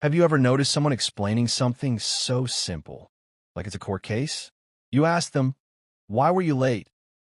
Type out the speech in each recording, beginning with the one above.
Have you ever noticed someone explaining something so simple, like it's a court case? You ask them, "Why were you late?"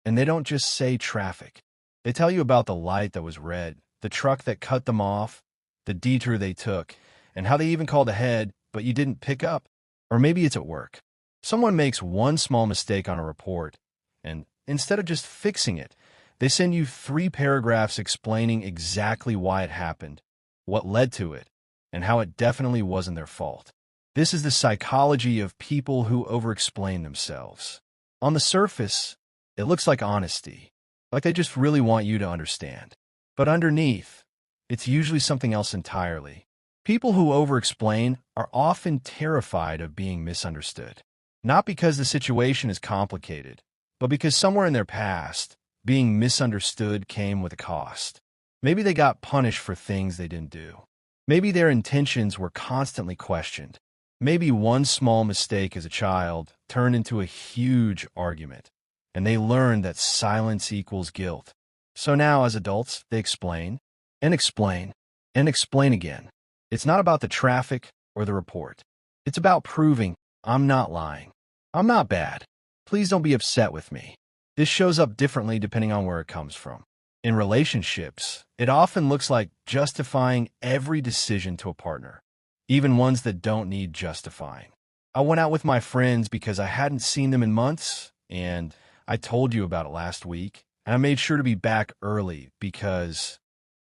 And they don't just say traffic. They tell you about the light that was red, the truck that cut them off, the detour they took, and how they even called ahead, but you didn't pick up. Or maybe it's at work. Someone makes one small mistake on a report, and instead of just fixing it, they send you 3 paragraphs explaining exactly why it happened, what led to it, and how it definitely wasn't their fault. This is the psychology of people who overexplain themselves. On the surface, it looks like honesty, like they just really want you to understand. But underneath, it's usually something else entirely. People who overexplain are often terrified of being misunderstood. Not because the situation is complicated, but because somewhere in their past, being misunderstood came with a cost. Maybe they got punished for things they didn't do. Maybe their intentions were constantly questioned. Maybe one small mistake as a child turned into a huge argument, and they learned that silence equals guilt. So now, as adults, they explain, and explain, and explain again. It's not about the traffic or the report. It's about proving, I'm not lying. I'm not bad. Please don't be upset with me. This shows up differently depending on where it comes from. In relationships, it often looks like justifying every decision to a partner, even ones that don't need justifying. I went out with my friends because I hadn't seen them in months, and I told you about it last week, and I made sure to be back early because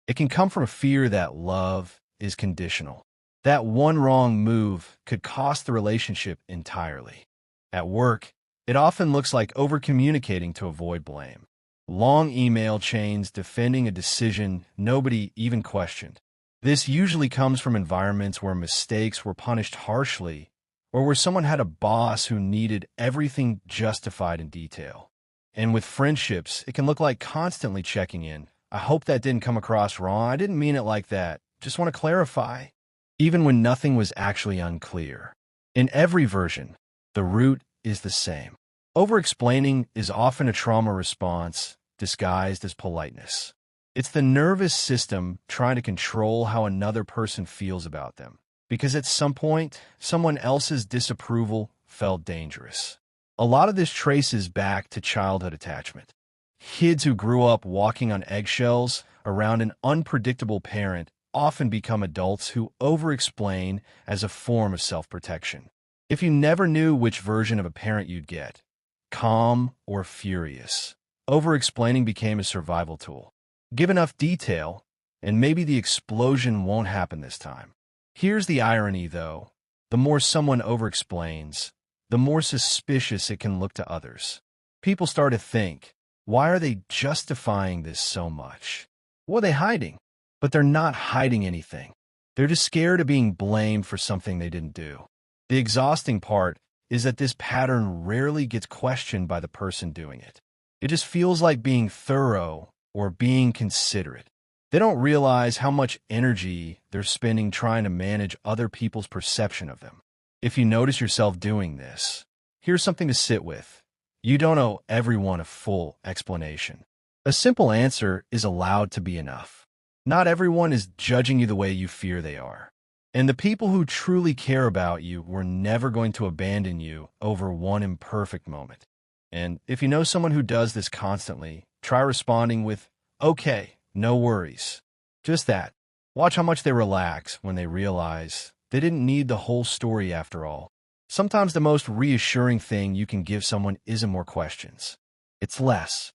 it can come from a fear that love is conditional. That one wrong move could cost the relationship entirely. At work, it often looks like over-communicating to avoid blame. Long email chains defending a decision nobody even questioned. This usually comes from environments where mistakes were punished harshly, or where someone had a boss who needed everything justified in detail. And with friendships, it can look like constantly checking in. I hope that didn't come across wrong. I didn't mean it like that. Just want to clarify. Even when nothing was actually unclear. In every version, the root is the same. Overexplaining is often a trauma response disguised as politeness. It's the nervous system trying to control how another person feels about them, because at some point, someone else's disapproval felt dangerous. A lot of this traces back to childhood attachment. Kids who grew up walking on eggshells around an unpredictable parent often become adults who overexplain as a form of self-protection. If you never knew which version of a parent you'd get, calm or furious, overexplaining became a survival tool. Give enough detail, and maybe the explosion won't happen this time. Here's the irony, though. The more someone overexplains, the more suspicious it can look to others. People start to think, why are they justifying this so much? What are they hiding? But they're not hiding anything. They're just scared of being blamed for something they didn't do. The exhausting part is that this pattern rarely gets questioned by the person doing it. It just feels like being thorough or being considerate. They don't realize how much energy they're spending trying to manage other people's perception of them. If you notice yourself doing this, here's something to sit with. You don't owe everyone a full explanation. A simple answer is allowed to be enough. Not everyone is judging you the way you fear they are. And the people who truly care about you were never going to abandon you over one imperfect moment. And if you know someone who does this constantly, try responding with, "Okay, no worries." Just that. Watch how much they relax when they realize they didn't need the whole story after all. Sometimes the most reassuring thing you can give someone isn't more questions. It's less.